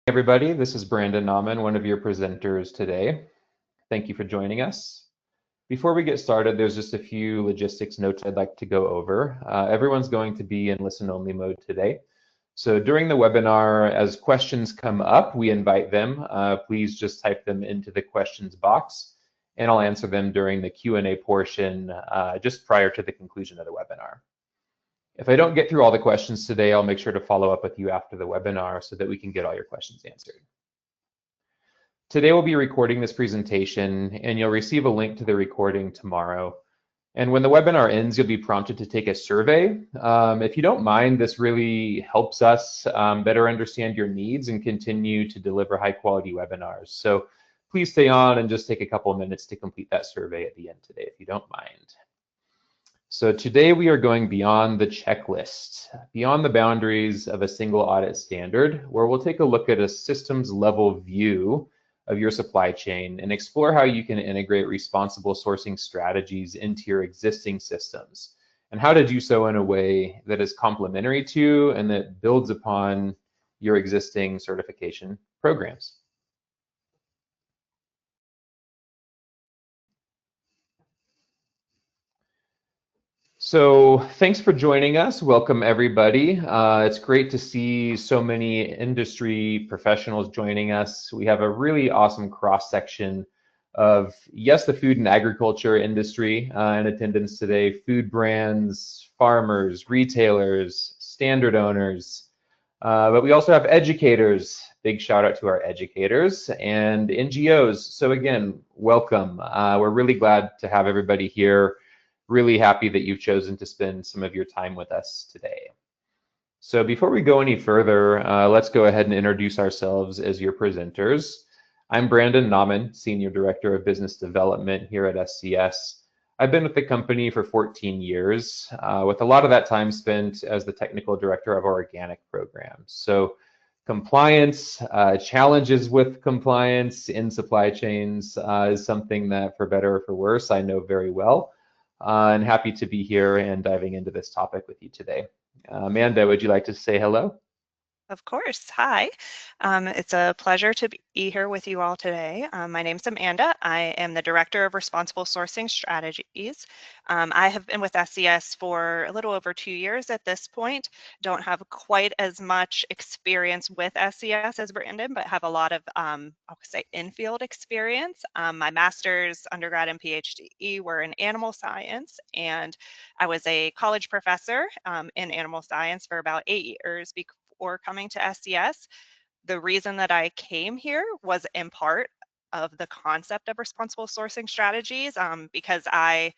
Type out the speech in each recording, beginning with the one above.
Everybody, this is Brandon Nauman, one of your presenters today. Thank you for joining us. Before we get started, there's just a few logistics notes I'd like to go over. Everyone's going to be in listen-only mode today. So during the webinar, as questions come up, we invite them. Please just type them into the questions box, and I'll answer them during the Q&A portion just prior to the conclusion of the webinar. If I don't get through all the questions today, I'll make sure to follow up with you after the webinar so that we can get all your questions answered. Today we'll be recording this presentation, and you'll receive a link to the recording tomorrow. And when the webinar ends, you'll be prompted to take a survey. If you don't mind, this really helps us better understand your needs and continue to deliver high-quality webinars. So please stay on and just take a couple of minutes to complete that survey at the end today, if you don't mind. So today we are going beyond the checklist, beyond the boundaries of a single audit standard, where we'll take a look at a systems level view of your supply chain and explore how you can integrate responsible sourcing strategies into your existing systems and how to do so in a way that is complementary to and that builds upon your existing certification programs. So thanks for joining us. Welcome, everybody. It's great to see so many industry professionals joining us. We have a really awesome cross-section of, yes, the food and agriculture industry in attendance today, food brands, farmers, retailers, standard owners, but we also have educators. Big shout out to our educators and NGOs. So again, welcome. We're really glad to have everybody here. Really happy that you've chosen to spend some of your time with us today. So before we go any further, let's go ahead and introduce ourselves as your presenters. I'm Brandon Nauman, Senior Director of Business Development here at SCS. I've been with the company for 14 years, with a lot of that time spent as the Technical Director of our organic program. So compliance, challenges with compliance in supply chains is something that, for better or for worse, I know very well. And happy to be here and diving into this topic with you today. Amanda, would you like to say hello? Of course. Hi. It's a pleasure to be here with you all today. My name's Amanda. I am the Director of Responsible Sourcing Strategies. I have been with SCS for a little over 2 years at this point. Don't have quite as much experience with SCS as Brandon, but have a lot of, I'll say, in-field experience. My master's, undergrad, and PhD were in animal science, and I was a college professor in animal science for about 8 years before coming to SCS. The reason that I came here was in part of the concept of responsible sourcing strategies, because I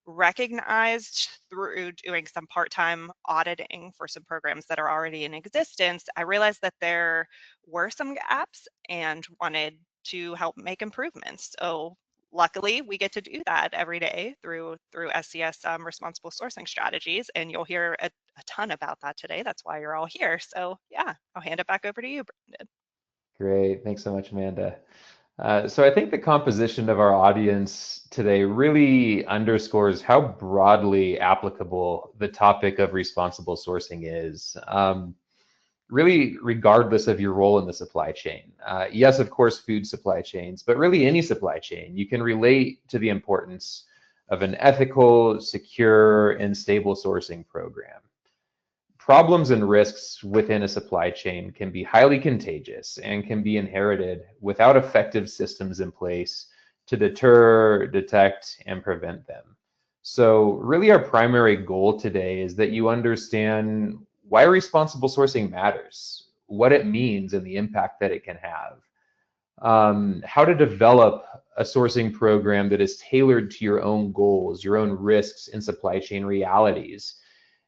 recognized through doing some part-time auditing for some programs that are already in existence, I realized that there were some gaps and wanted to help make improvements. So luckily, we get to do that every day through SCS responsible sourcing strategies, and you'll hear a ton about that today. That's why you're all here. So yeah, I'll hand it back over to you, Brandon. Great, thanks so much, Amanda. So I think the composition of our audience today really underscores how broadly applicable the topic of responsible sourcing is. Really, regardless of your role in the supply chain. Yes, of course, food supply chains, but really any supply chain, you can relate to the importance of an ethical, secure, and stable sourcing program. Problems and risks within a supply chain can be highly contagious and can be inherited without effective systems in place to deter, detect, and prevent them. So really our primary goal today is that you understand why responsible sourcing matters, what it means and the impact that it can have, how to develop a sourcing program that is tailored to your own goals, your own risks and supply chain realities.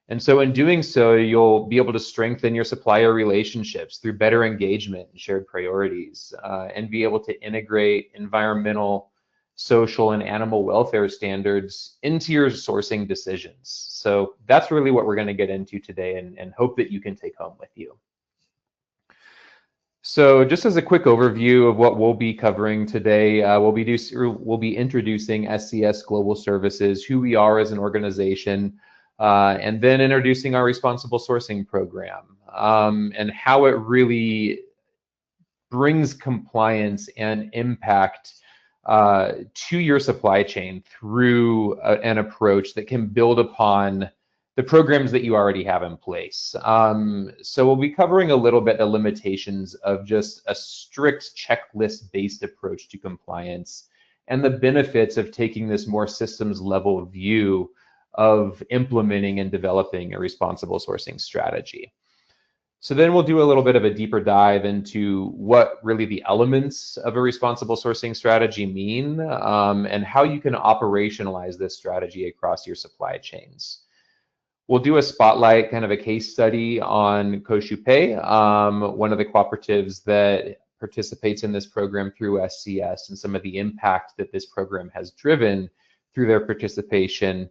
And so in doing so, you'll be able to strengthen your supplier relationships through better engagement and shared priorities, and be able to integrate environmental, social, and animal welfare standards into your sourcing decisions. So that's really what we're going to get into today and hope that you can take home with you. So just as a quick overview of what we'll be covering today, we'll be introducing SCS Global Services, who we are as an organization, and then introducing our responsible sourcing program, and how it really brings compliance and impact to your supply chain through an approach that can build upon the programs that you already have in place. So we'll be covering a little bit the limitations of just a strict checklist-based approach to compliance and the benefits of taking this more systems level view of implementing and developing a responsible sourcing strategy. So then we'll do a little bit of a deeper dive into what really the elements of a responsible sourcing strategy mean, and how you can operationalize this strategy across your supply chains. We'll do a spotlight, kind of a case study on Koshupay, one of the cooperatives that participates in this program through SCS, and some of the impact that this program has driven through their participation.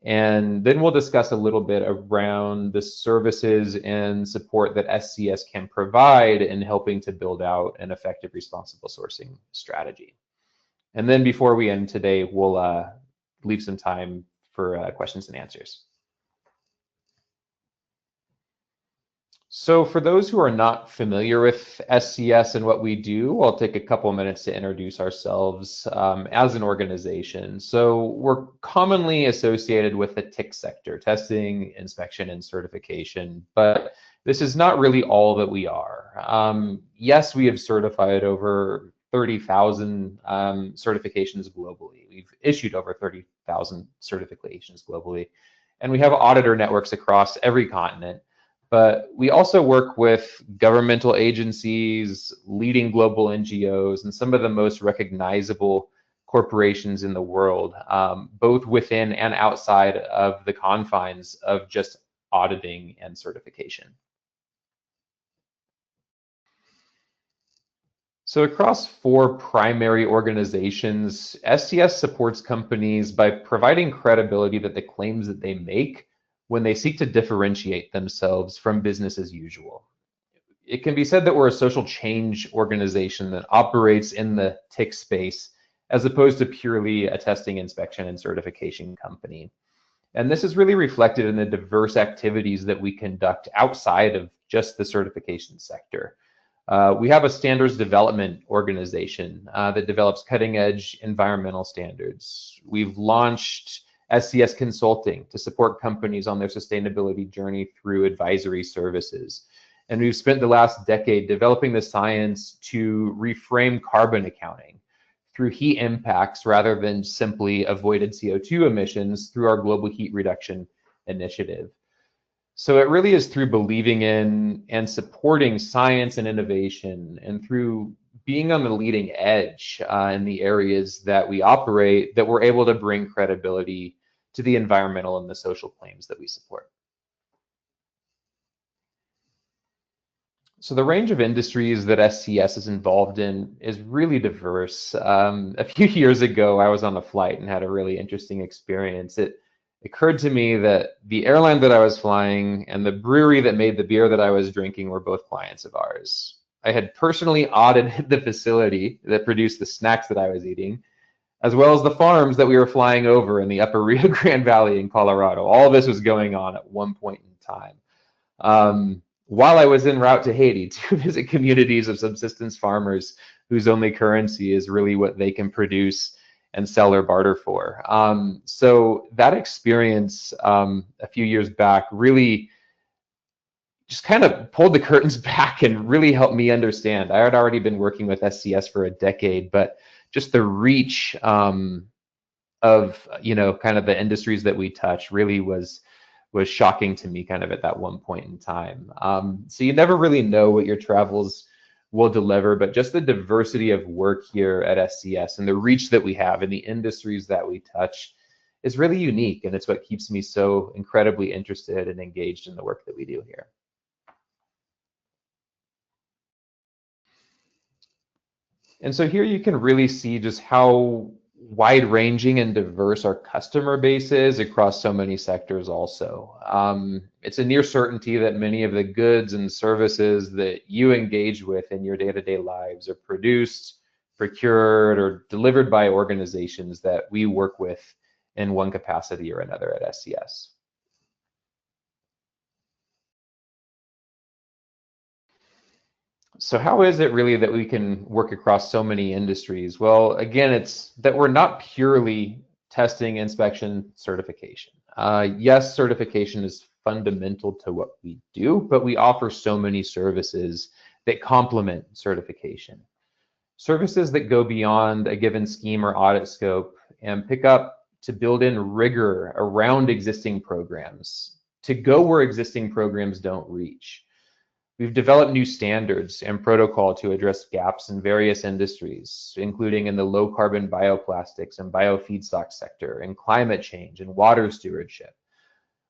And then we'll discuss a little bit around the services and support that SCS can provide in helping to build out an effective responsible sourcing strategy. And then before we end today, we'll leave some time for questions and answers. So for those who are not familiar with SCS and what we do, I'll take a couple minutes to introduce ourselves as an organization. So we're commonly associated with the TIC sector, testing, inspection, and certification, but this is not really all that we are. Yes, we have certified over 30,000 certifications globally. We've issued over 30,000 certifications globally, and we have auditor networks across every continent. But we also work with governmental agencies, leading global NGOs, and some of the most recognizable corporations in the world, both within and outside of the confines of just auditing and certification. So across 4 primary organizations, SCS supports companies by providing credibility that the claims that they make when they seek to differentiate themselves from business as usual. It can be said that we're a social change organization that operates in the TIC space as opposed to purely a testing, inspection, and certification company. And this is really reflected in the diverse activities that we conduct outside of just the certification sector. We have a standards development organization that develops cutting-edge environmental standards. We've launched SCS Consulting to support companies on their sustainability journey through advisory services. And we've spent the last decade developing the science to reframe carbon accounting through heat impacts rather than simply avoided CO2 emissions through our global heat reduction initiative. So it really is through believing in and supporting science and innovation, and through being on the leading edge in the areas that we operate, that we're able to bring credibility to the environmental and the social claims that we support. So the range of industries that SCS is involved in is really diverse. A few years ago, I was on a flight and had a really interesting experience. It occurred to me that the airline that I was flying and the brewery that made the beer that I was drinking were both clients of ours. I had personally audited the facility that produced the snacks that I was eating, as well as the farms that we were flying over in the upper Rio Grande Valley in Colorado. All of this was going on at one point in time. While I was en route to Haiti to visit communities of subsistence farmers whose only currency is really what they can produce and sell or barter for. So that experience a few years back really just kind of pulled the curtains back and really helped me understand. I had already been working with SCS for a decade, but just the reach of kind of the industries that we touch really was shocking to me kind of at that one point in time. So you never really know what your travels will deliver, but just the diversity of work here at SCS and the reach that we have in the industries that we touch is really unique, and it's what keeps me so incredibly interested and engaged in the work that we do here. And so here you can really see just how wide-ranging and diverse our customer base is across so many sectors also. It's a near certainty that many of the goods and services that you engage with in your day-to-day lives are produced, procured, or delivered by organizations that we work with in one capacity or another at SCS. So how is it really that we can work across so many industries? Well, again, it's that we're not purely testing, inspection, certification. Yes, certification is fundamental to what we do, but we offer so many services that complement certification. Services that go beyond a given scheme or audit scope and pick up to build in rigor around existing programs, to go where existing programs don't reach. We've developed new standards and protocol to address gaps in various industries, including in the low carbon bioplastics and biofeedstock sector, and climate change and water stewardship.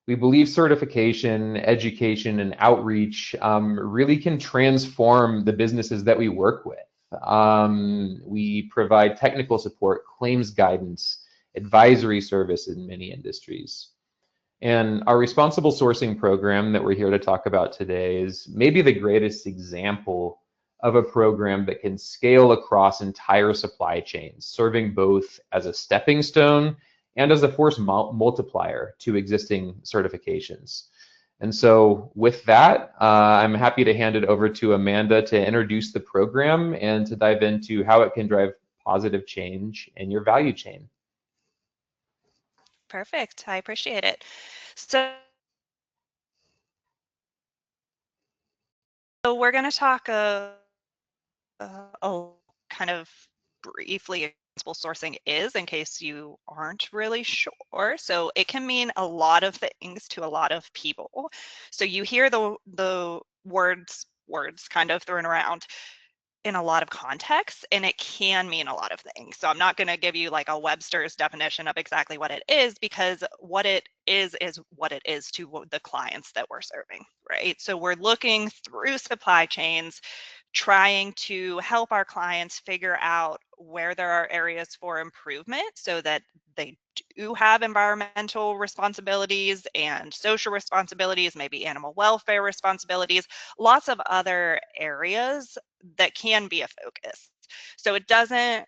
We believe certification, education, and outreach really can transform the businesses that we work with. We provide technical support, claims guidance, advisory service in many industries. And our responsible sourcing program that we're here to talk about today is maybe the greatest example of a program that can scale across entire supply chains, serving both as a stepping stone and as a force multiplier to existing certifications. And so with that, I'm happy to hand it over to Amanda to introduce the program and to dive into how it can drive positive change in your value chain. Perfect. I appreciate it. So we're going to talk kind of briefly responsible sourcing is, in case you aren't really sure. So it can mean a lot of things to a lot of people. So you hear the words kind of thrown around in a lot of contexts, and it can mean a lot of things. So I'm not going to give you like a Webster's definition of exactly what it is, because what it is what it is to the clients that we're serving, right? So we're looking through supply chains, trying to help our clients figure out where there are areas for improvement so that they do have environmental responsibilities and social responsibilities, maybe animal welfare responsibilities, lots of other areas that can be a focus. So it doesn't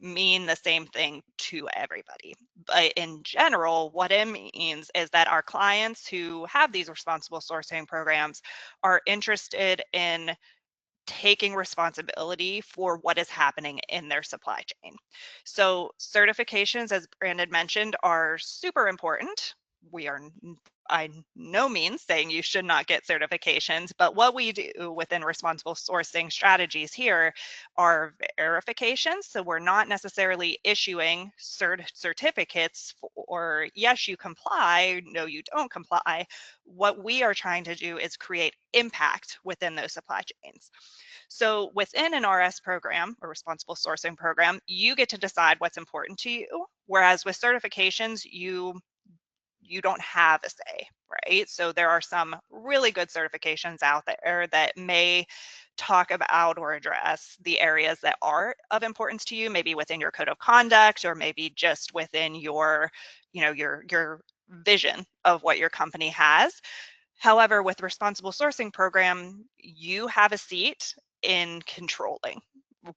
mean the same thing to everybody. But in general, what it means is that our clients who have these responsible sourcing programs are interested in taking responsibility for what is happening in their supply chain. So certifications, as Brandon mentioned, are super important. We are by no means saying you should not get certifications, but what we do within responsible sourcing strategies here are verifications. So we're not necessarily issuing certificates for yes, you comply, no, you don't comply. What we are trying to do is create impact within those supply chains. So within an RS program, a responsible sourcing program, you get to decide what's important to you. Whereas with certifications, you don't have a say, right? So there are some really good certifications out there that may talk about or address the areas that are of importance to you, maybe within your code of conduct, or maybe just within your, your vision of what your company has. However, with responsible sourcing program, you have a seat in controlling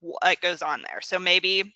what goes on there. So maybe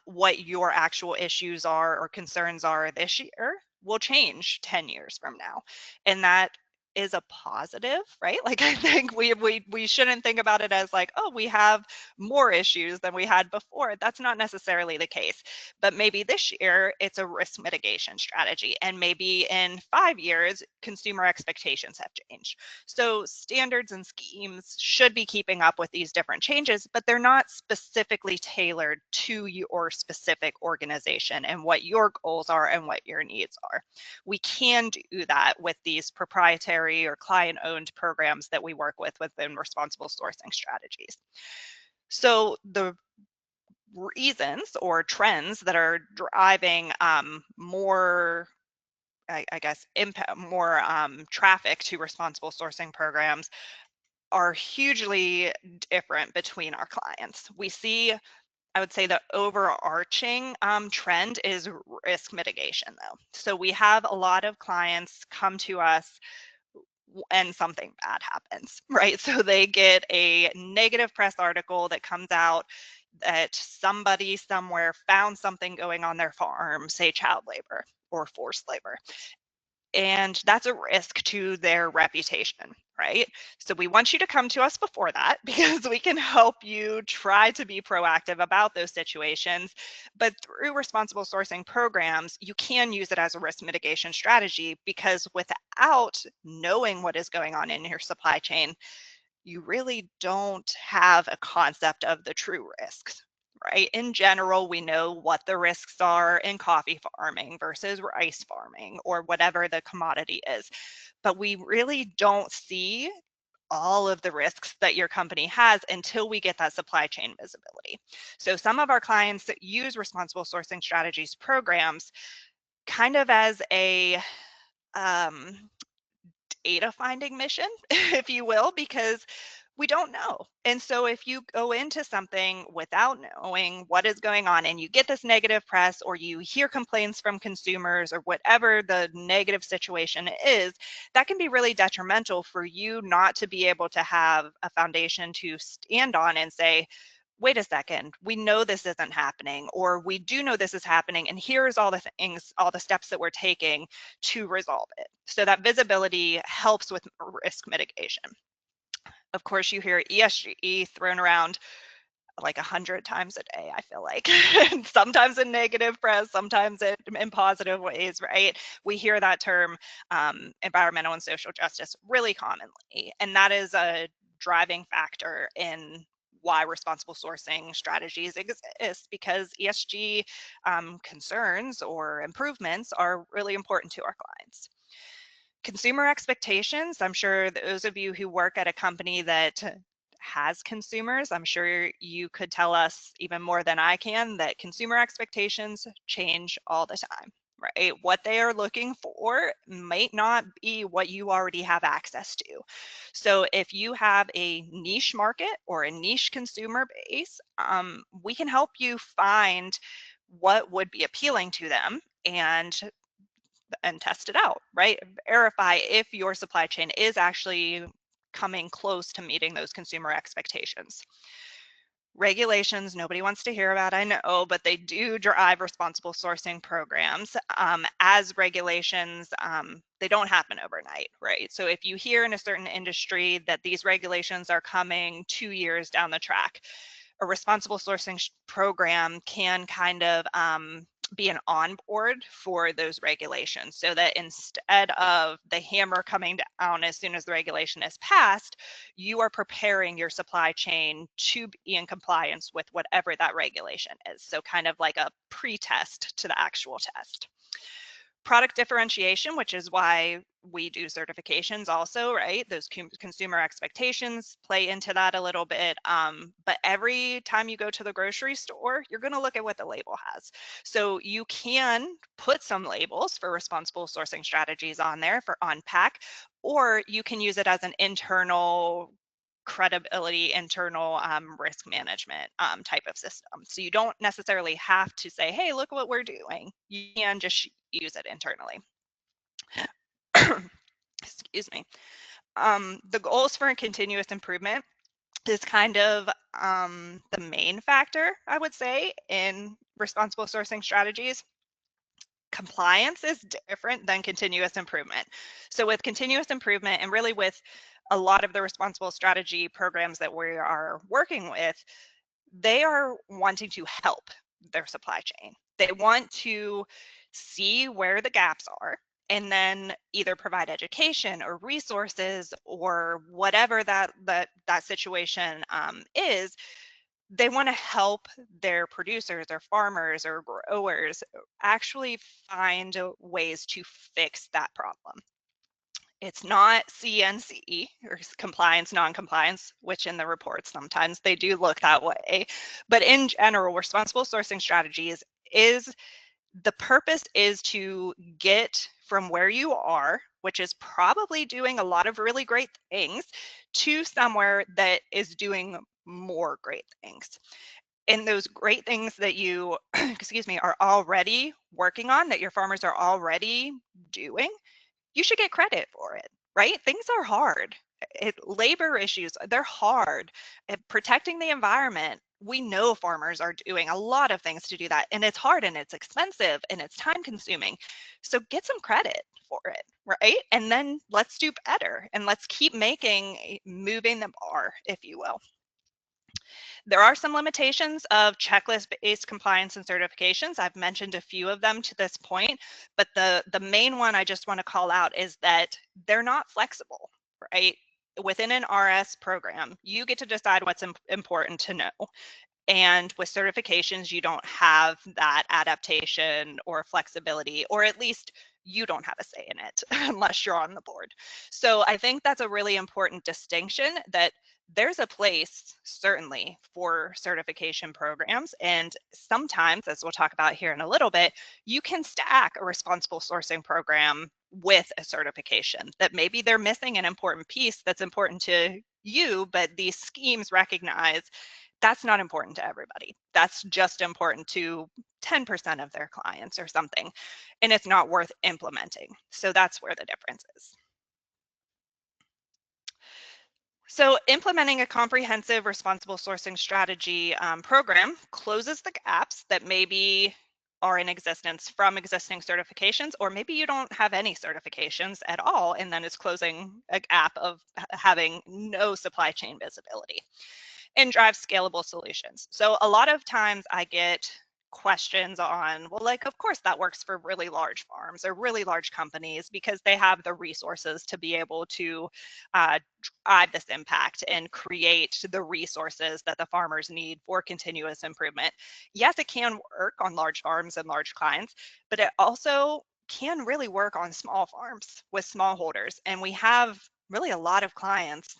what your actual issues are or concerns are this year will change 10 years from now. And that is a positive, right? Like I think we shouldn't think about it as like, oh, we have more issues than we had before. That's not necessarily the case. But maybe this year it's a risk mitigation strategy. And maybe in 5 years, consumer expectations have changed. So standards and schemes should be keeping up with these different changes, but they're not specifically tailored to your specific organization and what your goals are and what your needs are. We can do that with these proprietary or client-owned programs that we work with within responsible sourcing strategies. So the reasons or trends that are driving more, I guess, impact, more traffic to responsible sourcing programs are hugely different between our clients. We see, I would say, the overarching trend is risk mitigation, though. So we have a lot of clients come to us and something bad happens, right? So they get a negative press article that comes out that somebody somewhere found something going on their farm, say child labor or forced labor. And that's a risk to their reputation, right? So we want you to come to us before that because we can help you try to be proactive about those situations. But through responsible sourcing programs, you can use it as a risk mitigation strategy, because without knowing what is going on in your supply chain, you really don't have a concept of the true risks, right? In general, we know what the risks are in coffee farming versus rice farming or whatever the commodity is, but we really don't see all of the risks that your company has until we get that supply chain visibility. So some of our clients that use responsible sourcing strategies programs kind of as a um, data finding mission, if you will, because we don't know. And so if you go into something without knowing what is going on and you get this negative press, or you hear complaints from consumers, or whatever the negative situation is, that can be really detrimental for you not to be able to have a foundation to stand on and say, wait a second, we know this isn't happening, or we do know this is happening, and here's all the things, all the steps that we're taking to resolve it. So that visibility helps with risk mitigation. Of course, you hear ESG thrown around like 100 times a day, I feel like. Sometimes in negative press, sometimes in positive ways, right? We hear that term, environmental and social justice, really commonly. And that is a driving factor in why responsible sourcing strategies exist, because ESG concerns or improvements are really important to our clients. Consumer expectations, I'm sure those of you who work at a company that has consumers, I'm sure you could tell us even more than I can that consumer expectations change all the time, right? What they are looking for might not be what you already have access to. So if you have a niche market or a niche consumer base, we can help you find what would be appealing to them and test it out, right? Verify if your supply chain is actually coming close to meeting those consumer expectations. Regulations, nobody wants to hear about, I know, but they do drive responsible sourcing programs. As regulations, they don't happen overnight, right? So if you hear in a certain industry that these regulations are coming 2 years down the track, a responsible sourcing program can kind of be an onboard for those regulations, so that instead of the hammer coming down as soon as the regulation is passed, you are preparing your supply chain to be in compliance with whatever that regulation is. So kind of like a pre-test to the actual test. Product differentiation, which is why we do certifications also, right? Those consumer expectations play into that a little bit. But every time you go to the grocery store, you're going to look at what the label has. So you can put some labels for responsible sourcing strategies on there for on pack, or you can use it as an internal credibility, internal risk management type of system. So you don't necessarily have to say, hey, look what we're doing. You can just use it internally. Excuse me. The goals for continuous improvement is kind of the main factor, I would say, in responsible sourcing strategies. Compliance is different than continuous improvement. So with continuous improvement, and really with a lot of the responsible strategy programs that we are working with, they are wanting to help their supply chain. They want to see where the gaps are, and then either provide education or resources or whatever that situation is. They want to help their producers or farmers or growers actually find ways to fix that problem. It's not CNCE or compliance, non-compliance, which in the reports sometimes they do look that way. But in general, responsible sourcing strategies is, the purpose is to get from where you are, which is probably doing a lot of really great things, to somewhere that is doing more great things. And those great things that you, excuse me, are already working on, that your farmers are already doing, you should get credit for it, right? Things are hard. Labor issues, they're hard. Protecting the environment, We know farmers are doing a lot of things to do that, and it's hard and it's expensive and it's time consuming. So get some credit for it, right? And then let's do better and let's keep moving the bar, if you will. There are some limitations of checklist-based compliance and certifications. I've mentioned a few of them to this point, but the main one I just want to call out is that they're not flexible, right? Within an RS program, you get to decide what's important to know. And with certifications, you don't have that adaptation or flexibility, or at least you don't have a say in it unless you're on the board. So I think that's a really important distinction, that there's a place certainly for certification programs. And sometimes, as we'll talk about here in a little bit, you can stack a responsible sourcing program with a certification that maybe they're missing an important piece that's important to you, but these schemes recognize that's not important to everybody. That's just important to 10% of their clients or something, and it's not worth implementing. So that's where the difference is. So implementing a comprehensive responsible sourcing strategy program closes the gaps that maybe are in existence from existing certifications, or maybe you don't have any certifications at all, and then it's closing a gap of having no supply chain visibility, and drive scalable solutions. So a lot of times I get questions on, well, like, of course that works for really large farms or really large companies because they have the resources to be able to drive this impact and create the resources that the farmers need for continuous improvement. Yes, it can work on large farms and large clients, but it also can really work on small farms with smallholders. And we have really a lot of clients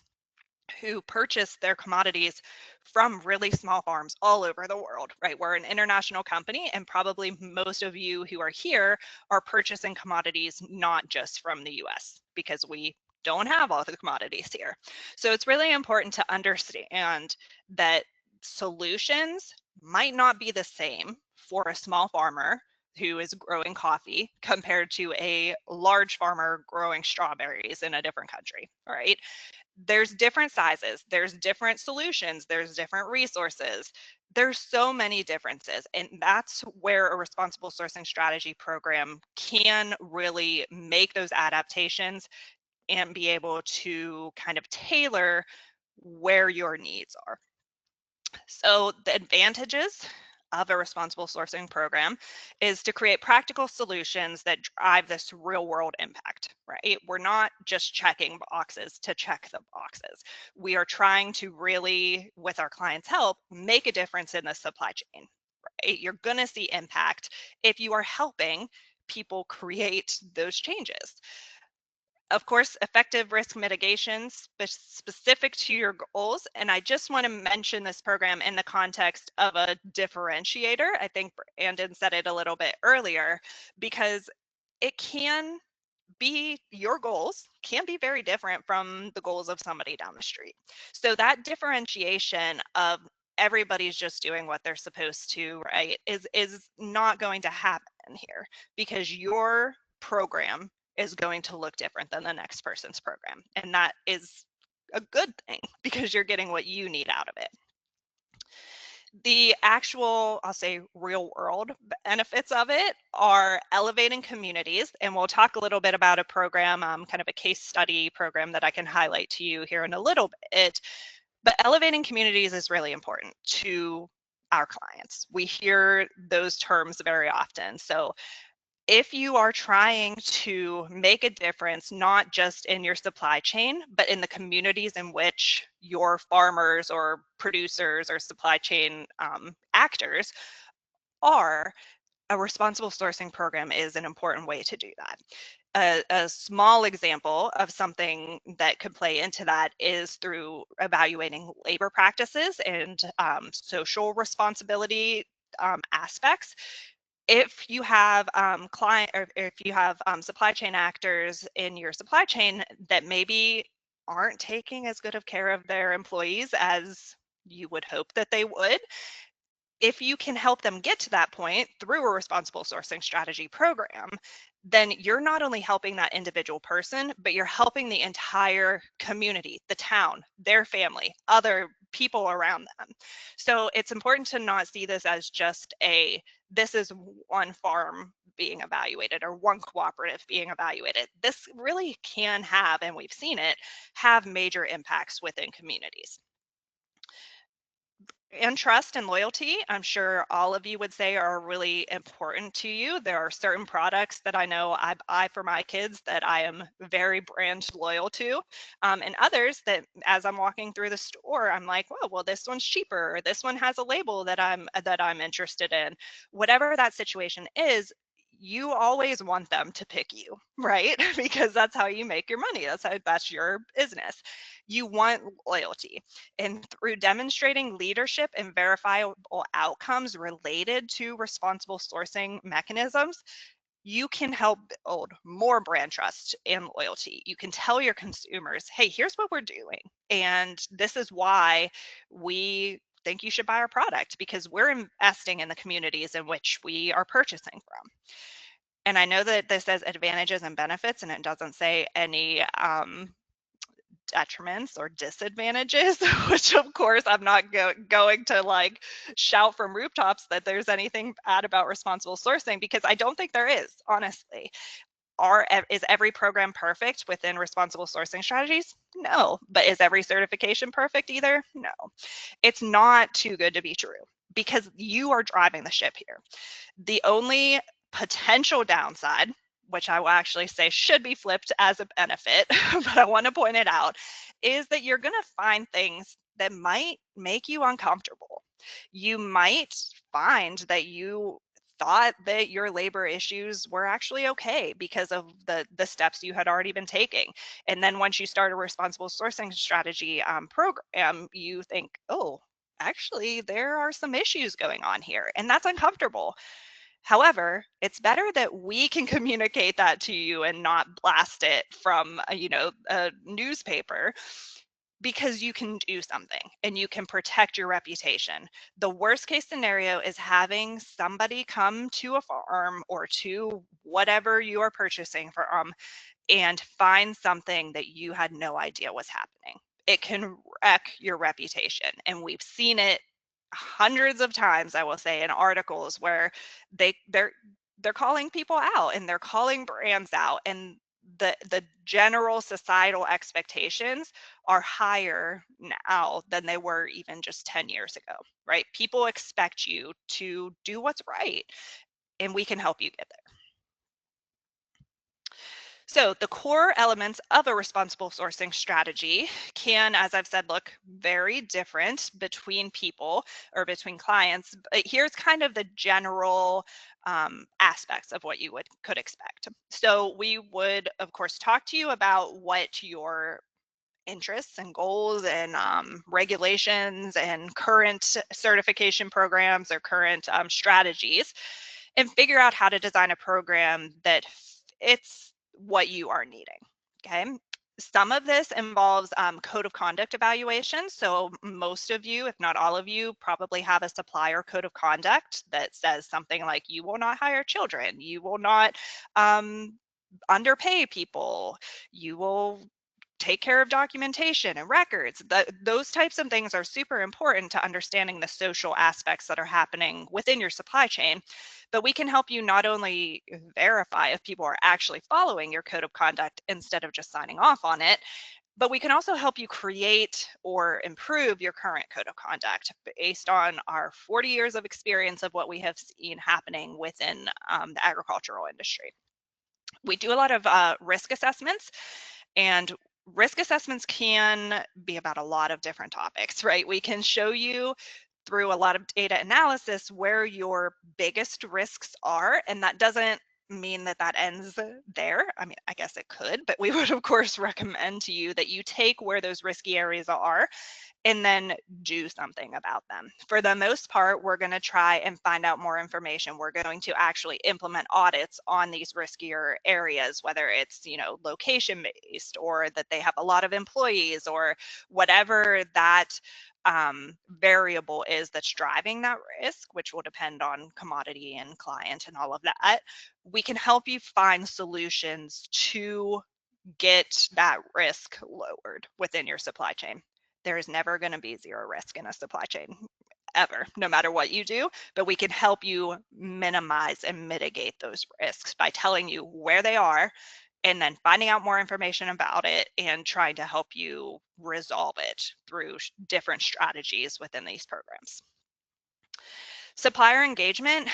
who purchase their commodities from really small farms all over the world, right? We're an international company, and probably most of you who are here are purchasing commodities not just from the US, because we don't have all the commodities here. So it's really important to understand that solutions might not be the same for a small farmer who is growing coffee compared to a large farmer growing strawberries in a different country, right? There's different sizes, there's different solutions, there's different resources. There's so many differences, and that's where a responsible sourcing strategy program can really make those adaptations and be able to kind of tailor where your needs are. So the advantages of a responsible sourcing program is to create practical solutions that drive this real world impact, right? We're not just checking boxes to check the boxes. We are trying to really, with our clients' help, make a difference in the supply chain, right? You're gonna see impact if you are helping people create those changes. Of course, effective risk mitigation specific to your goals. And I just want to mention this program in the context of a differentiator. I think Brandon said it a little bit earlier, because it can be, your goals can be very different from the goals of somebody down the street. So that differentiation of everybody's just doing what they're supposed to, right, is not going to happen here, because your program is going to look different than the next person's program. And that is a good thing, because you're getting what you need out of it. The actual, I'll say, real world benefits of it are elevating communities. And we'll talk a little bit about a program, kind of a case study program that I can highlight to you here in a little bit. But elevating communities is really important to our clients. We hear those terms very often. So if you are trying to make a difference, not just in your supply chain, but in the communities in which your farmers or producers or supply chain actors are, a responsible sourcing program is an important way to do that. A small example of something that could play into that is through evaluating labor practices and social responsibility aspects. If you have client, or if you have supply chain actors in your supply chain that maybe aren't taking as good of care of their employees as you would hope that they would, if you can help them get to that point through a responsible sourcing strategy program, then you're not only helping that individual person, but you're helping the entire community, the town, their family, other people around them. So it's important to not see this as just this is one farm being evaluated or one cooperative being evaluated. This really can have, and we've seen it, have major impacts within communities. And trust and loyalty, I'm sure all of you would say, are really important to you. There are certain products that I know I buy for my kids that I am very brand loyal to, and others that as I'm walking through the store, I'm like, well, this one's cheaper, or this one has a label that I'm interested in. Whatever that situation is, you always want them to pick you, right? Because that's how you make your money. That's your business. You want loyalty. And through demonstrating leadership and verifiable outcomes related to responsible sourcing mechanisms, you can help build more brand trust and loyalty. You can tell your consumers, hey, here's what we're doing. And this is why we think you should buy our product, because we're investing in the communities in which we are purchasing from. And I know that this says advantages and benefits, and it doesn't say any detriments or disadvantages, which of course I'm not going to like shout from rooftops that there's anything bad about responsible sourcing, because I don't think there is, honestly. Is every program perfect within responsible sourcing strategies? No. But is every certification perfect either? No. It's not too good to be true, because you are driving the ship here. The only potential downside, which I will actually say should be flipped as a benefit, but I want to point it out, is that you're going to find things that might make you uncomfortable. You might find that you thought that your labor issues were actually okay because of the steps you had already been taking. And then once you start a responsible sourcing strategy program, you think, oh, actually, there are some issues going on here, and that's uncomfortable. However, it's better that we can communicate that to you and not blast it from, a newspaper, because you can do something and you can protect your reputation. The worst case scenario is having somebody come to a farm or to whatever you are purchasing from and find something that you had no idea was happening. It can wreck your reputation. And we've seen it hundreds of times, I will say, in articles where they're calling people out and they're calling brands out, and the general societal expectations are higher now than they were even just 10 years ago, right? People expect you to do what's right, and we can help you get there. So the core elements of a responsible sourcing strategy can, as I've said, look very different between people or between clients. But here's kind of the general aspects of what you could expect. So we would, of course, talk to you about what your interests and goals and regulations and current certification programs or current strategies, and figure out how to design a program that fits what you are needing. Okay. Some of this involves code of conduct evaluation. So most of you, if not all of you, probably have a supplier code of conduct that says something like, you will not hire children, you will not underpay people, you will take care of documentation and records. Those types of things are super important to understanding the social aspects that are happening within your supply chain. But we can help you not only verify if people are actually following your code of conduct instead of just signing off on it, but we can also help you create or improve your current code of conduct based on our 40 years of experience of what we have seen happening within the agricultural industry. We do a lot of risk assessments, and risk assessments can be about a lot of different topics, right? We can show you through a lot of data analysis where your biggest risks are, and that doesn't mean that that ends there. I mean, I guess it could, but we would of course recommend to you that you take where those risky areas are and then do something about them. For the most part, we're going to try and find out more information. We're going to actually implement audits on these riskier areas, whether it's, location based, or that they have a lot of employees, or whatever that variable is that's driving that risk, which will depend on commodity and client and all of that. We can help you find solutions to get that risk lowered within your supply chain. There is never going to be zero risk in a supply chain, ever, no matter what you do, but we can help you minimize and mitigate those risks by telling you where they are and then finding out more information about it and trying to help you resolve it through different strategies within these programs. Supplier engagement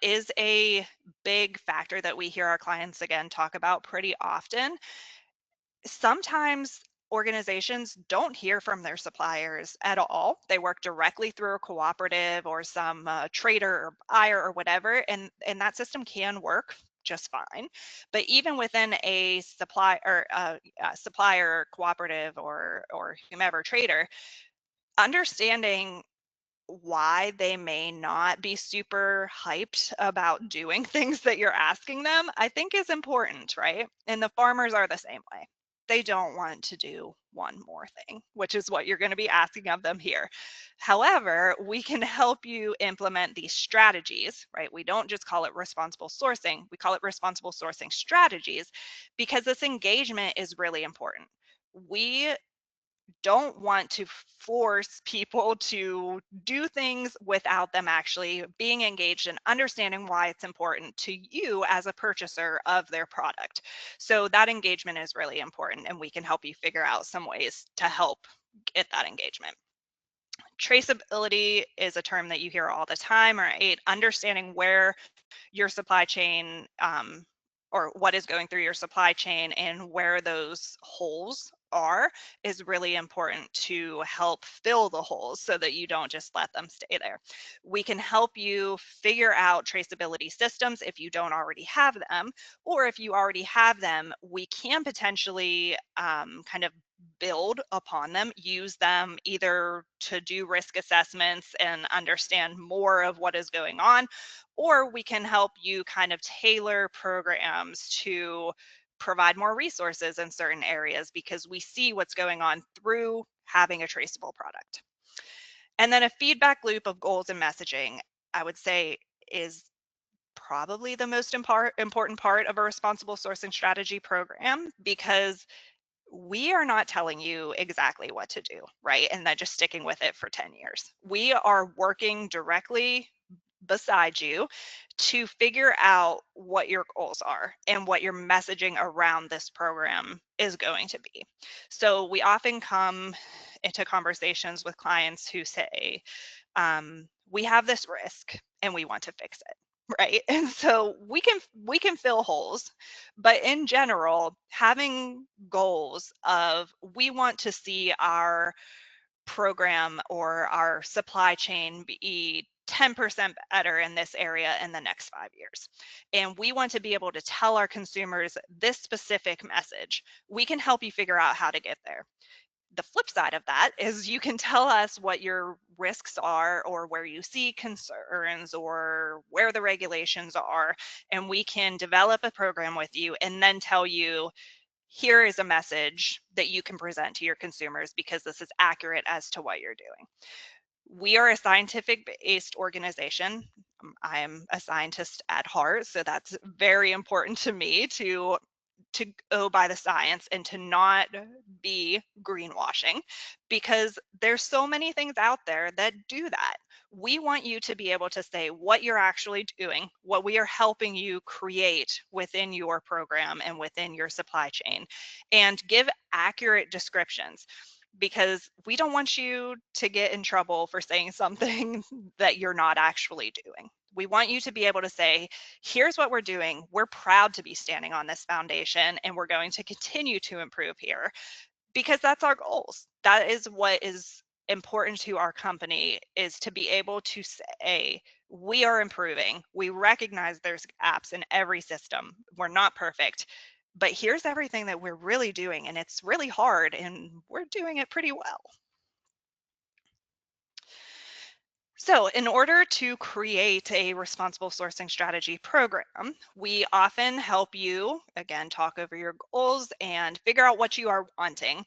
is a big factor that we hear our clients again talk about pretty often. Sometimes organizations don't hear from their suppliers at all. They work directly through a cooperative or some trader or buyer or whatever, and that system can work just fine. But even within a supplier cooperative or whomever trader, understanding why they may not be super hyped about doing things that you're asking them, I think is important, right? And the farmers are the same way. They don't want to do one more thing, which is what you're going to be asking of them here. However, we can help you implement these strategies, right? We don't just call it responsible sourcing, we call it responsible sourcing strategies because this engagement is really important. We don't want to force people to do things without them actually being engaged and understanding why it's important to you as a purchaser of their product. So that engagement is really important, and we can help you figure out some ways to help get that engagement. Traceability is a term that you hear all the time, right? Understanding where your supply chain or what is going through your supply chain and where those holes are is really important to help fill the holes so that you don't just let them stay there. We can help you figure out traceability systems if you don't already have them, or if you already have them, we can potentially kind of build upon them, use them either to do risk assessments and understand more of what is going on, or we can help you kind of tailor programs to provide more resources in certain areas because we see what's going on through having a traceable product. And then a feedback loop of goals and messaging, I would say, is probably the most important part of a responsible sourcing strategy program, because we are not telling you exactly what to do, right? And then just sticking with it for 10 years. We are working directly beside you to figure out what your goals are and what your messaging around this program is going to be. So we often come into conversations with clients who say, we have this risk and we want to fix it. Right. And so we can fill holes, but in general, having goals of we want to see our program or our supply chain be 10% better in this area in the next 5 years. And we want to be able to tell our consumers this specific message. We can help you figure out how to get there. The flip side of that is you can tell us what your risks are or where you see concerns or where the regulations are, and we can develop a program with you and then tell you, here is a message that you can present to your consumers because this is accurate as to what you're doing. We are a scientific-based organization. I am a scientist at heart, so that's very important to me to go by the science and to not be greenwashing, because there's so many things out there that do that. We want you to be able to say what you're actually doing, what we are helping you create within your program and within your supply chain, and give accurate descriptions, because we don't want you to get in trouble for saying something that you're not actually doing. We want you to be able to say, here's what we're doing. We're proud to be standing on this foundation and we're going to continue to improve here, because that's our goals. That is what is important to our company, is to be able to say, we are improving. We recognize there's gaps in every system. We're not perfect, but here's everything that we're really doing, and it's really hard and we're doing it pretty well. So in order to create a responsible sourcing strategy program, we often help you, again, talk over your goals and figure out what you are wanting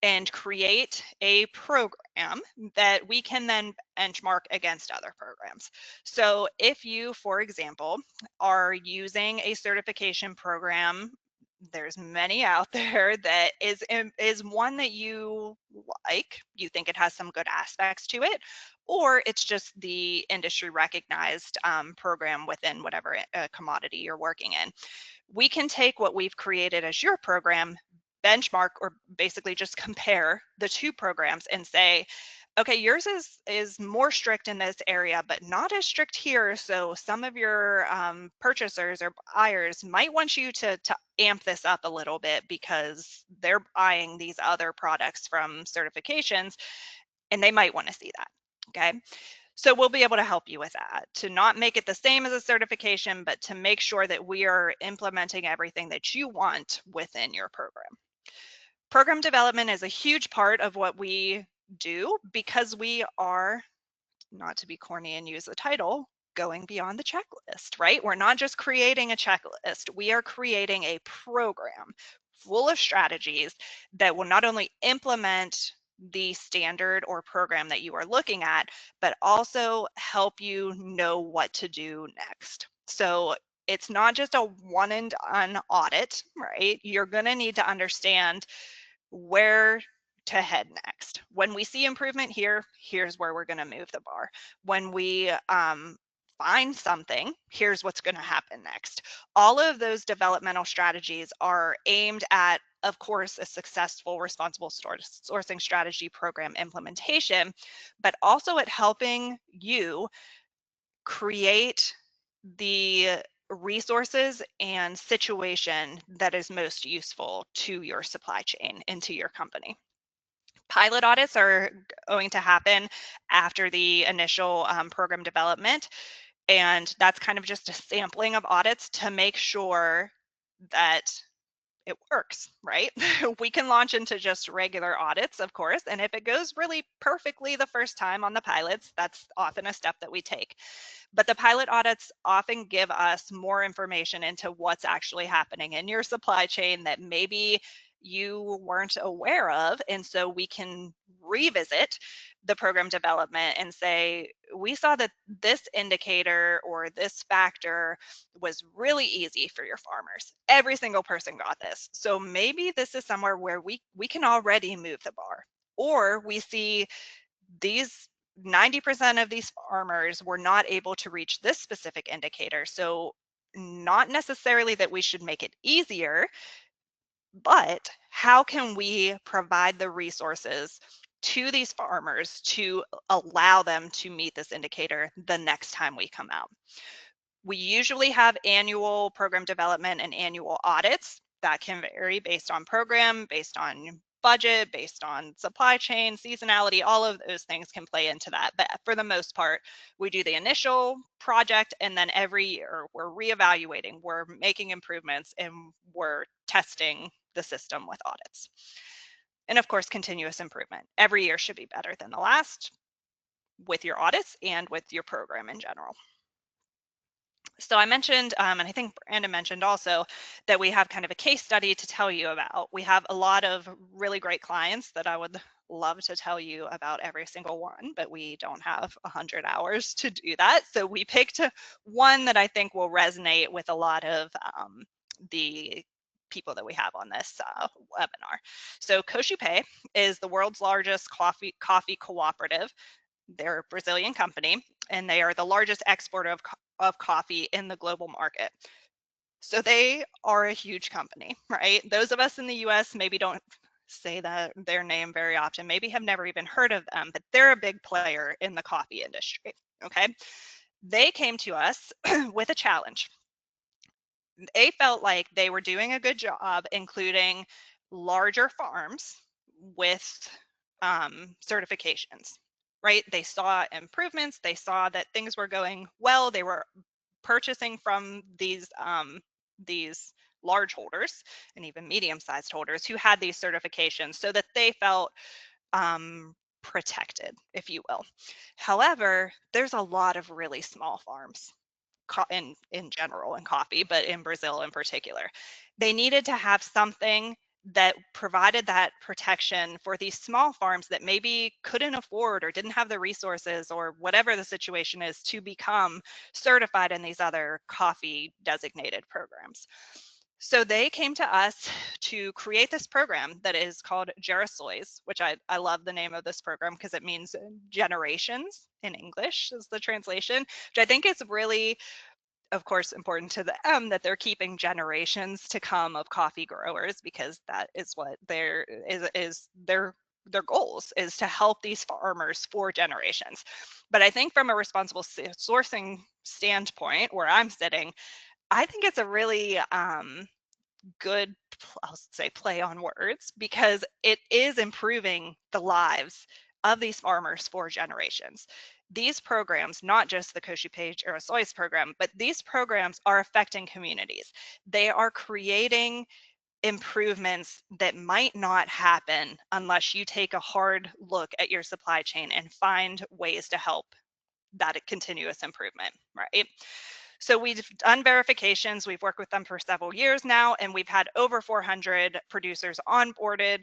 and create a program that we can then benchmark against other programs. So if you, for example, are using a certification program There's many out there that is one that you like, you think it has some good aspects to it, or it's just the industry recognized program within whatever commodity you're working in. We can take what we've created as your program, benchmark, or basically just compare the two programs and say, okay, yours is more strict in this area, but not as strict here. So some of your purchasers or buyers might want you to amp this up a little bit because they're buying these other products from certifications and they might want to see that. Okay. So we'll be able to help you with that, to not make it the same as a certification, but to make sure that we are implementing everything that you want within your program. Program development is a huge part of what we do because we are, not to be corny and use the title, going beyond the checklist, right? We're not just creating a checklist. We are creating a program full of strategies that will not only implement the standard or program that you are looking at, but also help you know what to do next. So it's not just a one and done audit, right? You're going to need to understand where to head next. When we see improvement here, here's where we're going to move the bar. When we find something, here's what's going to happen next. All of those developmental strategies are aimed at, of course, a successful responsible sourcing strategy program implementation, but also at helping you create the resources and situation that is most useful to your supply chain and to your company. Pilot audits are going to happen after the initial program development, and that's kind of just a sampling of audits to make sure that it works, right? We can launch into just regular audits, of course, and if it goes really perfectly the first time on the pilots, that's often a step that we take. But the pilot audits often give us more information into what's actually happening in your supply chain that maybe you weren't aware of. And so we can revisit the program development and say, we saw that this indicator or this factor was really easy for your farmers. Every single person got this. So maybe this is somewhere where we can already move the bar. Or we see these 90% of these farmers were not able to reach this specific indicator. So not necessarily that we should make it easier, but how can we provide the resources to these farmers to allow them to meet this indicator the next time we come out? We usually have annual program development and annual audits that can vary based on program, based on budget, based on supply chain, seasonality, all of those things can play into that. But for the most part, we do the initial project and then every year we're reevaluating, we're making improvements, and we're testing the system with audits. And of course, continuous improvement. Every year should be better than the last with your audits and with your program in general. So I mentioned, and I think Brandon mentioned also, that we have kind of a case study to tell you about. We have a lot of really great clients that I would love to tell you about every single one, but we don't have 100 hours to do that. So we picked one that I think will resonate with a lot of the people that we have on this webinar. So Cochupé is the world's largest coffee cooperative. They're a Brazilian company, and they are the largest exporter of coffee in the global market. So they are a huge company, right? Those of us in the US maybe don't say that their name very often, maybe have never even heard of them, but they're a big player in the coffee industry, okay? They came to us with a challenge. They felt like they were doing a good job including larger farms with certifications, right? They saw improvements, they saw that things were going well, they were purchasing from these large holders and even medium-sized holders who had these certifications so that they felt protected, if you will. However, there's a lot of really small farms in general in coffee, but in Brazil in particular. They needed to have something that provided that protection for these small farms that maybe couldn't afford or didn't have the resources or whatever the situation is to become certified in these other coffee designated programs. So they came to us to create this program that is called Gerasois, which I love the name of this program because it means generations in English is the translation, which I think is really, of course, important to them that they're keeping generations to come of coffee growers, because that is what is their goals, is to help these farmers for generations. But I think from a responsible sourcing standpoint, where I'm sitting, I think it's a really good, I'll say, play on words, because it is improving the lives of these farmers for generations. These programs, not just the Koshipe Gerasois program, but these programs are affecting communities. They are creating improvements that might not happen unless you take a hard look at your supply chain and find ways to help that continuous improvement, right? So we've done verifications. We've worked with them for several years now, and we've had over 400 producers onboarded.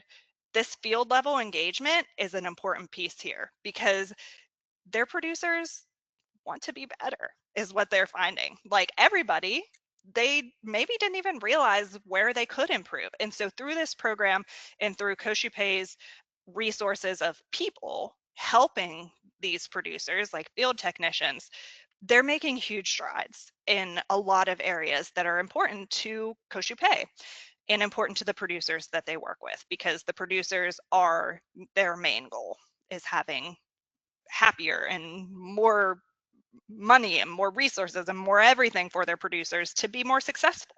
This field level engagement is an important piece here, because their producers want to be better, is what they're finding. Like everybody, they maybe didn't even realize where they could improve. And so through this program and through Koshipe's resources of people helping these producers, like field technicians, they're making huge strides in a lot of areas that are important to Koshipe and important to the producers that they work with, because the producers are, their main goal is having happier and more money and more resources and more everything for their producers to be more successful.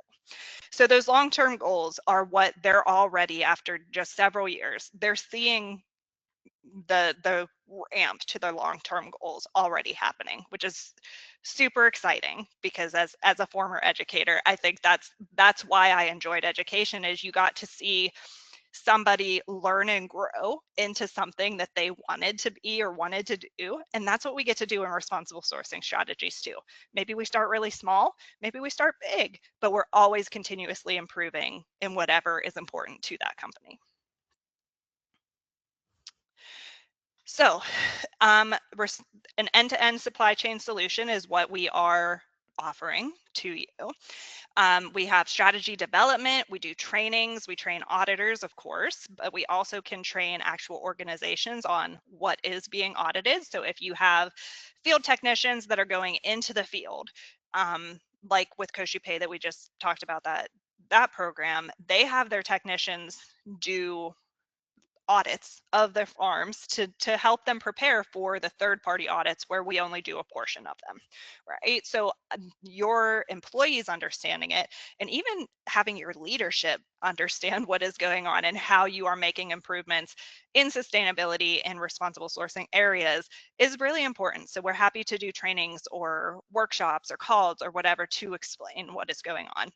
So those long-term goals are what they're already, after just several years, they're seeing the ramp to their long-term goals already happening, which is super exciting, because as a former educator, I think that's why I enjoyed education, is you got to see somebody learn and grow into something that they wanted to be or wanted to do. And that's what we get to do in responsible sourcing strategies too. Maybe we start really small, maybe we start big, but we're always continuously improving in whatever is important to that company. So an end-to-end supply chain solution is what we are offering to you. We have strategy development, we do trainings, we train auditors, of course, but we also can train actual organizations on what is being audited. So if you have field technicians that are going into the field, like with Koshipe that we just talked about, that program, they have their technicians do audits of their farms to help them prepare for the third-party audits, where we only do a portion of them, right? So your employees understanding it, and even having your leadership understand what is going on and how you are making improvements in sustainability and responsible sourcing areas, is really important. So we're happy to do trainings or workshops or calls or whatever to explain what is going on.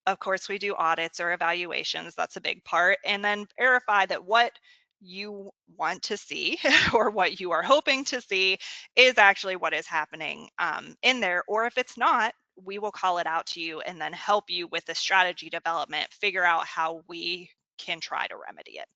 Of course, we do audits or evaluations. That's a big part. And then verify that what you want to see or what you are hoping to see is actually what is happening in there. Or if it's not, we will call it out to you and then help you with the strategy development, figure out how we can try to remedy it.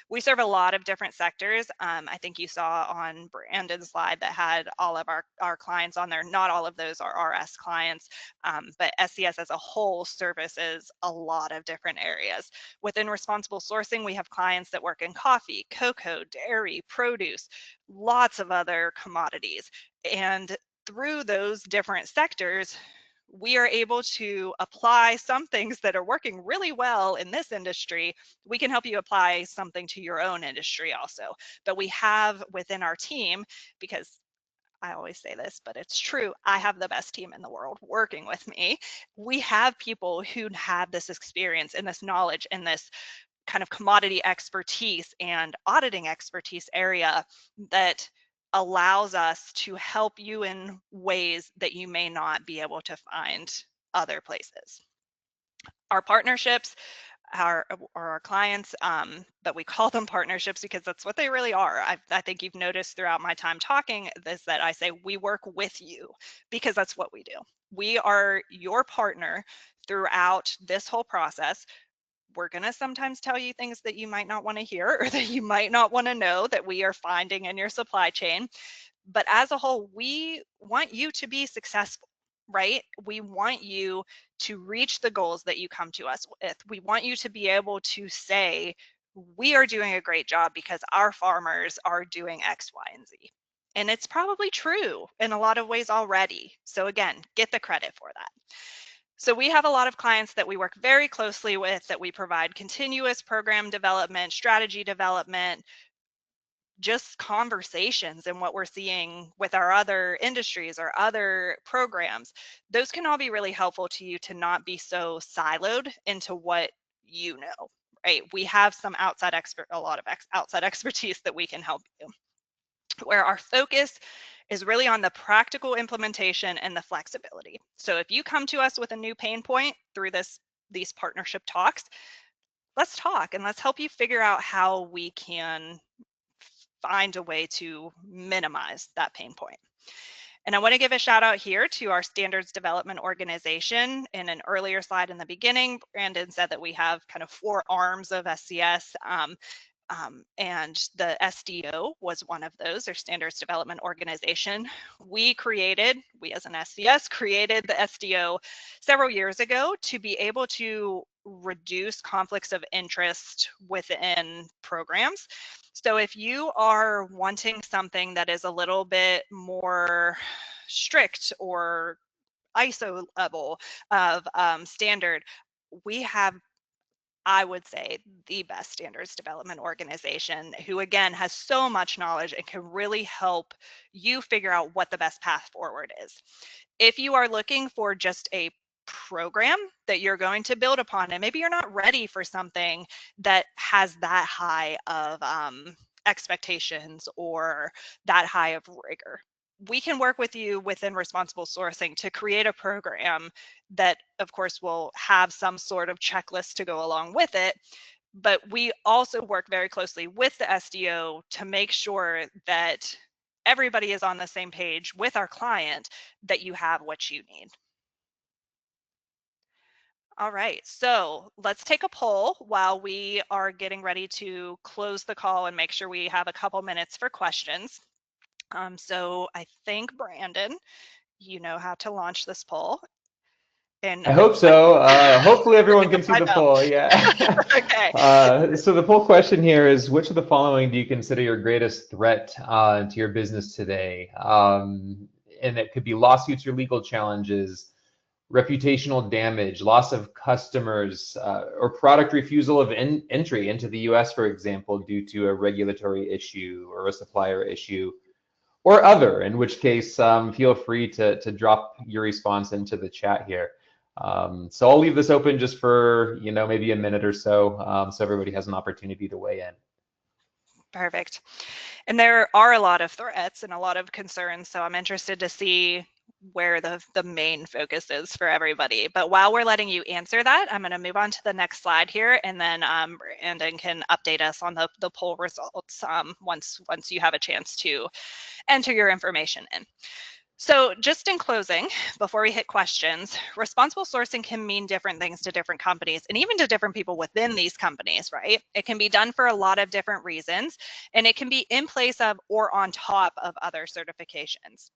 We serve a lot of different sectors. I think you saw on Brandon's slide that had all of our clients on there. Not all of those are RS clients, but SCS as a whole services a lot of different areas. Within responsible sourcing, we have clients that work in coffee, cocoa, dairy, produce, lots of other commodities. And through those different sectors, we are able to apply some things that are working really well in this industry. We can help you apply something to your own industry also. But we have within our team, because I always say this, but it's true, I have the best team in the world working with me. We have people who have this experience and this knowledge and this kind of commodity expertise and auditing expertise area that allows us to help you in ways that you may not be able to find other places. Our partnerships are our clients, but we call them partnerships because that's what they really are. I think you've noticed throughout my time talking this that I say we work with you, because that's what we do. We are your partner throughout this whole process. We're going to sometimes tell you things that you might not want to hear or that you might not want to know that we are finding in your supply chain. But as a whole, we want you to be successful, right? We want you to reach the goals that you come to us with. We want you to be able to say, we are doing a great job because our farmers are doing X, Y, and Z. And it's probably true in a lot of ways already. So again, get the credit for that. So we have a lot of clients that we work very closely with, that we provide continuous program development, strategy development, just conversations, and what we're seeing with our other industries or other programs. Those can all be really helpful to you to not be so siloed into what you know, right? We have some a lot of outside expertise that we can help you, where our focus is really on the practical implementation and the flexibility. So if you come to us with a new pain point through these partnership talks, let's talk and let's help you figure out how we can find a way to minimize that pain point. And I want to give a shout out here to our standards development organization. In an earlier slide in the beginning, Brandon said that we have kind of 4 arms of SCS. And the SDO was one of those, or Standards Development Organization. We as an SCS, created the SDO several years ago to be able to reduce conflicts of interest within programs. So if you are wanting something that is a little bit more strict or ISO level of standard, we have, I would say, the best standards development organization, who again has so much knowledge and can really help you figure out what the best path forward is. If you are looking for just a program that you're going to build upon, and maybe you're not ready for something that has that high of expectations or that high of rigor, we can work with you within responsible sourcing to create a program that, of course, will have some sort of checklist to go along with it. But we also work very closely with the SDO to make sure that everybody is on the same page with our client, that you have what you need. All right, so let's take a poll while we are getting ready to close the call and make sure we have a couple minutes for questions. So I think, Brandon, you know how to launch this poll. And I hope so. Hopefully everyone can see the poll. Yeah. Okay. So the poll question here is, which of the following do you consider your greatest threat to your business today? And it could be lawsuits or legal challenges, reputational damage, loss of customers, or product refusal of entry into the US, for example, due to a regulatory issue or a supplier issue, or other, in which case feel free to drop your response into the chat here. So I'll leave this open just for, maybe a minute or so, so everybody has an opportunity to weigh in. Perfect. And there are a lot of threats and a lot of concerns, so I'm interested to see where the main focus is for everybody. But while we're letting you answer that, I'm going to move on to the next slide here, and then Brandon can update us on the poll results once you have a chance to enter your information in. So just in closing, before we hit questions, responsible sourcing can mean different things to different companies and even to different people within these companies, right? It can be done for a lot of different reasons, and it can be in place of or on top of other certifications.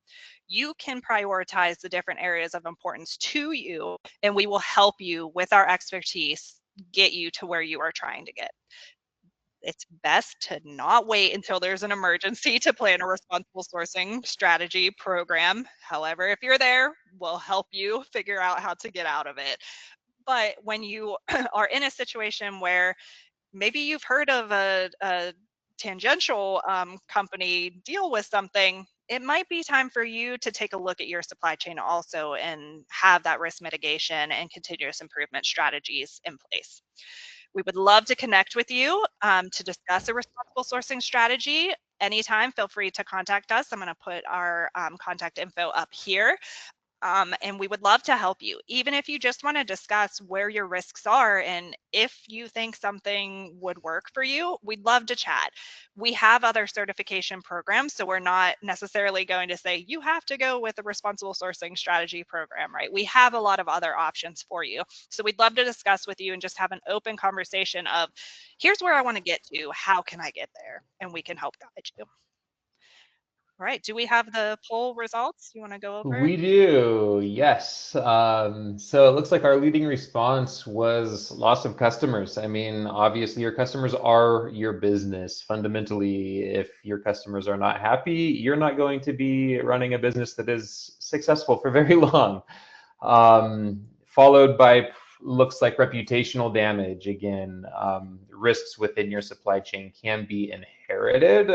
You can prioritize the different areas of importance to you, and we will help you with our expertise get you to where you are trying to get. It's best to not wait until there's an emergency to plan a responsible sourcing strategy program. However, if you're there, we'll help you figure out how to get out of it. But when you are in a situation where maybe you've heard of a tangential company deal with something, it might be time for you to take a look at your supply chain also and have that risk mitigation and continuous improvement strategies in place. We would love to connect with you to discuss a responsible sourcing strategy. Anytime, feel free to contact us. I'm going to put our contact info up here. And we would love to help you, even if you just want to discuss where your risks are and if you think something would work for you. We'd love to chat. We have other certification programs, so we're not necessarily going to say you have to go with a responsible sourcing strategy program, right? We have a lot of other options for you. So we'd love to discuss with you and just have an open conversation of, here's where I want to get to, how can I get there? And we can help guide you. All right, do we have the poll results you want to go over? We do, yes. So it looks like our leading response was loss of customers. I mean, obviously, your customers are your business. Fundamentally, if your customers are not happy, you're not going to be running a business that is successful for very long. Followed by looks like reputational damage. Again, risks within your supply chain can be inherited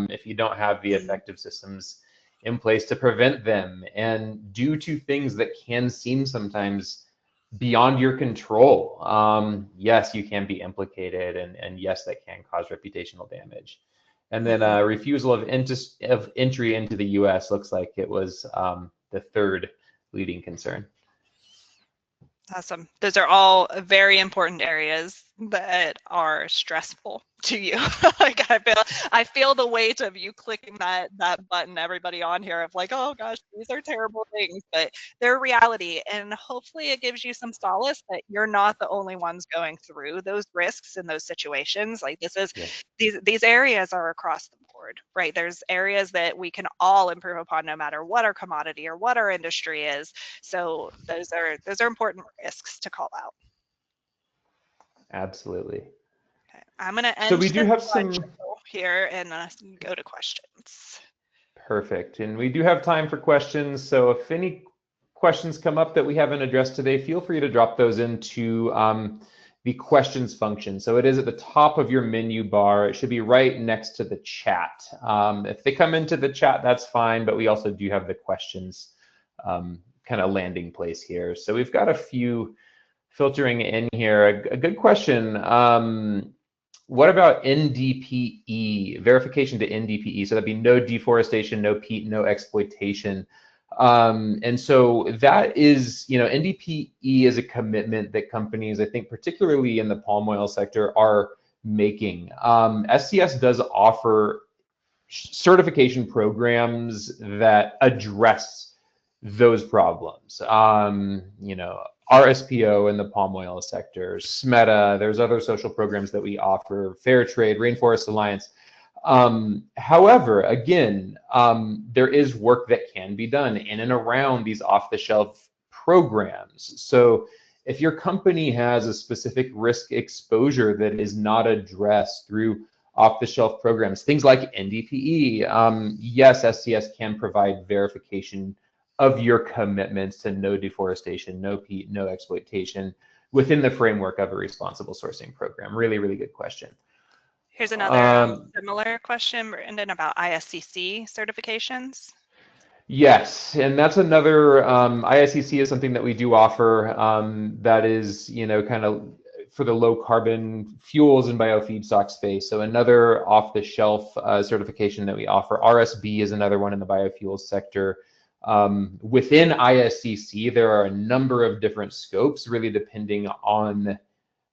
if you don't have the effective systems in place to prevent them, and due to things that can seem sometimes beyond your control. Yes, you can be implicated, and yes, that can cause reputational damage. And then refusal of entry into the US looks like it was the third leading concern. Awesome. Those are all very important areas that are stressful to you. Like I feel the weight of you clicking that button, everybody on here, of like, oh gosh, these are terrible things, but they're reality. And hopefully it gives you some solace that you're not the only ones going through those risks in those situations. Like Yes. these areas are across the board, right? There's areas that we can all improve upon no matter what our commodity or what our industry is. So those are important risks to call out. Absolutely. Okay. I'm going to So end we do the have some slideshow here and go to questions. perfect, and we do have time for questions. So if any questions come up that we haven't addressed today, feel free to drop those into the questions function. So it is at the top of your menu bar. It should be right next to the chat. If they come into the chat, that's fine, but we also do have the questions kind of landing place here. So we've got a few filtering in here. A good question. What about NDPE, verification to NDPE? So that'd be no deforestation, no peat, no exploitation. And so that is, NDPE is a commitment that companies, I think, particularly in the palm oil sector, are making. SCS does offer certification programs that address those problems. RSPO in the palm oil sector, SMETA, there's other social programs that we offer, Fair Trade, Rainforest Alliance. However, again, there is work that can be done in and around these off-the-shelf programs. So if your company has a specific risk exposure that is not addressed through off-the-shelf programs, things like NDPE, yes, SCS can provide verification of your commitments to no deforestation, no peat, no exploitation within the framework of a responsible sourcing program. Really, really good question. Here's another similar question, Brandon, about ISCC certifications. Yes, and that's another, ISCC is something that we do offer that is, kind of for the low carbon fuels and biofeedstock space. So another off the shelf certification that we offer. RSB is another one in the biofuels sector. Within ISCC, there are a number of different scopes, really depending on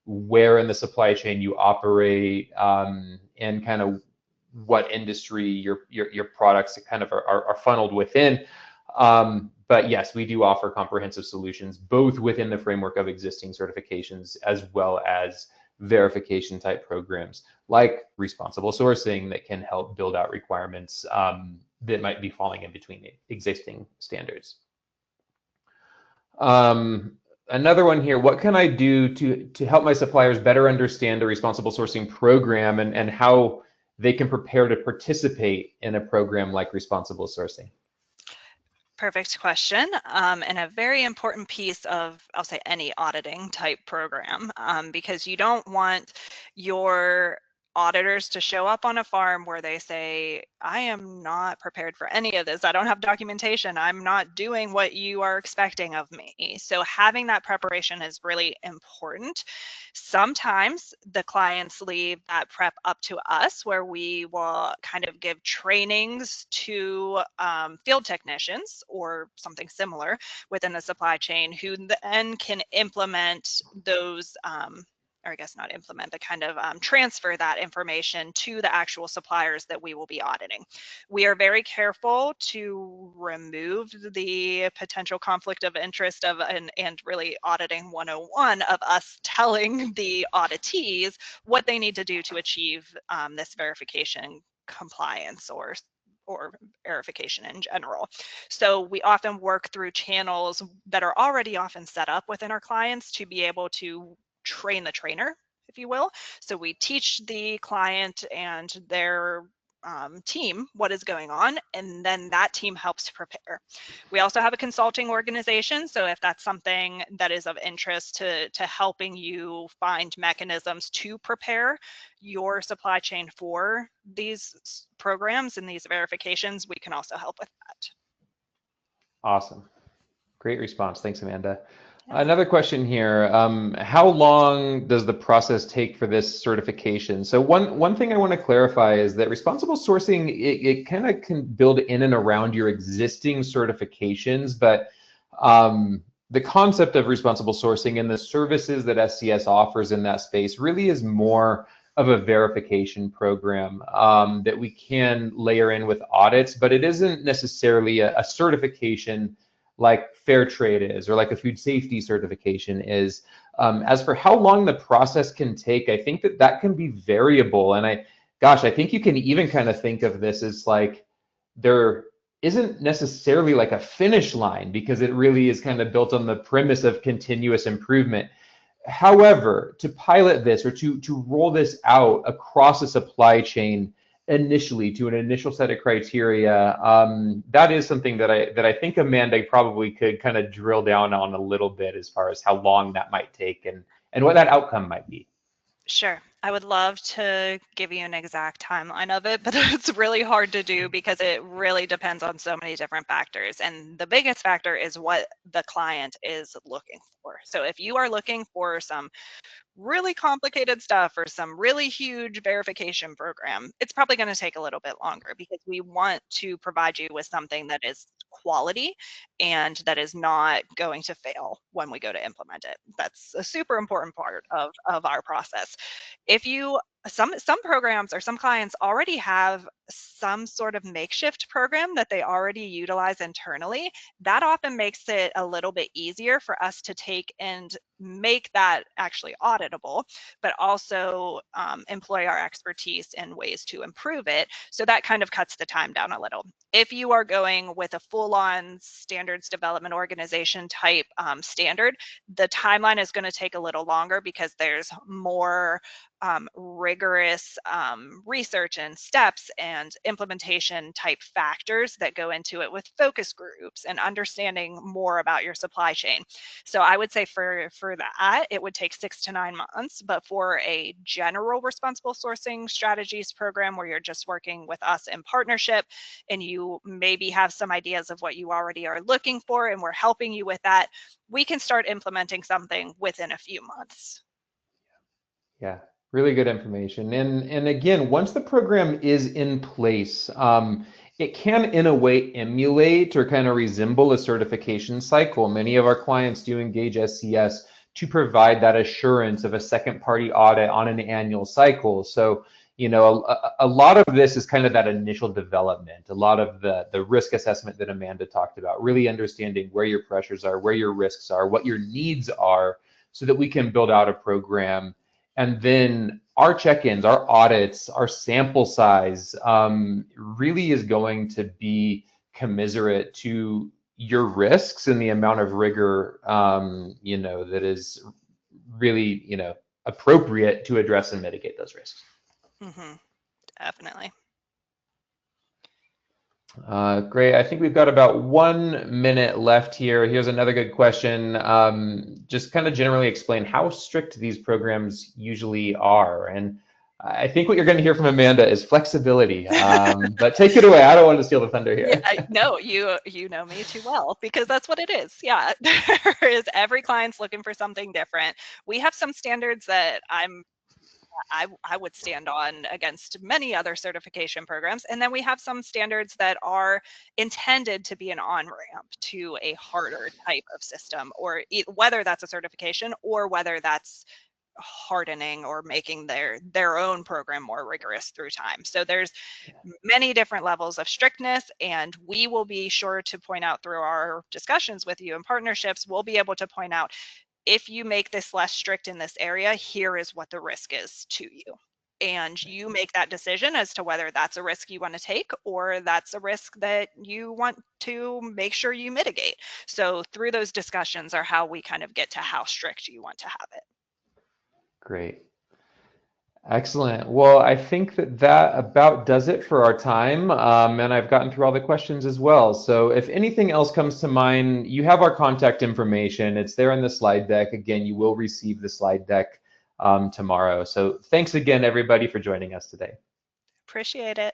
where in the supply chain you operate and kind of what industry your products kind of are funneled within. But yes, we do offer comprehensive solutions, both within the framework of existing certifications as well as verification type programs like responsible sourcing that can help build out requirements that might be falling in between existing standards. Another one here, what can I do to help my suppliers better understand a responsible sourcing program and how they can prepare to participate in a program like responsible sourcing? Perfect question, and a very important piece of, I'll say, any auditing type program, because you don't want your auditors to show up on a farm where they say, I am not prepared for any of this. I don't have documentation. I'm not doing what you are expecting of me. So having that preparation is really important. Sometimes the clients leave that prep up to us, where we will kind of give trainings to field technicians or something similar within the supply chain, who then can implement those or I guess not implement, but kind of transfer that information to the actual suppliers that we will be auditing. We are very careful to remove the potential conflict of interest of and really auditing 101 of us telling the auditees what they need to do to achieve this verification compliance or or verification in general. So we often work through channels that are already often set up within our clients to be able to train the trainer, if you will. So we teach the client and their team what is going on, and then that team helps prepare. We also have a consulting organization, so if that's something that is of interest to helping you find mechanisms to prepare your supply chain for these programs and these verifications, we can also help with that. Awesome. Great response. Thanks, Amanda. Yeah. Another question here. How long does the process take for this certification? So one thing I want to clarify is that responsible sourcing, it kind of can build in and around your existing certifications, but the concept of responsible sourcing and the services that SCS offers in that space really is more of a verification program that we can layer in with audits, but it isn't necessarily a certification like fair trade is, or like a food safety certification is. As for how long the process can take, I think that can be variable. And I think you can even kind of think of this as like there isn't necessarily like a finish line, because it really is kind of built on the premise of continuous improvement. However, to pilot this or to roll this out across a supply chain initially to an initial set of criteria, that is something that I think Amanda probably could kind of drill down on a little bit as far as how long that might take and what that outcome might be. Sure. I would love to give you an exact timeline of it, but it's really hard to do because it really depends on so many different factors. And the biggest factor is what the client is looking for. So if you are looking for some really complicated stuff or some really huge verification program, it's probably going to take a little bit longer because we want to provide you with something that is quality and that is not going to fail when we go to implement it. That's a super important part of our process. If you some programs or some clients already have some sort of makeshift program that they already utilize internally, that often makes it a little bit easier for us to take and make that actually auditable, but also employ our expertise in ways to improve it. So that kind of cuts the time down a little. If you are going with a full-on standards development organization type standard, the timeline is going to take a little longer because there's more rigorous research and steps and implementation type factors that go into it with focus groups and understanding more about your supply chain. So I would say for that, it would take 6 to 9 months, but for a general responsible sourcing strategies program where you're just working with us in partnership and you maybe have some ideas of what you already are looking for and we're helping you with that, we can start implementing something within a few months. Yeah, really good information. And again, once the program is in place, it can in a way emulate or kind of resemble a certification cycle. Many of our clients do engage SCS to provide that assurance of a second party audit on an annual cycle. So, a lot of this is kind of that initial development, a lot of the risk assessment that Amanda talked about, really understanding where your pressures are, where your risks are, what your needs are, so that we can build out a program. And then our check-ins, our audits, our sample size really is going to be commensurate to your risks and the amount of rigor, that is really, appropriate to address and mitigate those risks. Mm-hmm. Definitely. Great. I think we've got about 1 minute left here. Here's another good question. Just kind of generally explain how strict these programs usually are. And I think what you're going to hear from Amanda is flexibility. But take it away. I don't want to steal the thunder here. Yeah, no, you know me too well because that's what it is. Yeah, there is every client's looking for something different. We have some standards that I would stand on against many other certification programs. And then we have some standards that are intended to be an on-ramp to a harder type of system, or whether that's a certification or whether that's hardening or making their own program more rigorous through time. So there's many different levels of strictness, and we will be sure to point out through our discussions with you and partnerships, we'll be able to point out, if you make this less strict in this area, here is what the risk is to you. and you make that decision as to whether that's a risk you want to take or that's a risk that you want to make sure you mitigate. So through those discussions are how we kind of get to how strict you want to have it. Great. Excellent. Well, I think that about does it for our time, and I've gotten through all the questions as well. So if anything else comes to mind, you have our contact information. It's there in the slide deck. Again, you will receive the slide deck tomorrow. So thanks again, everybody, for joining us today. Appreciate it.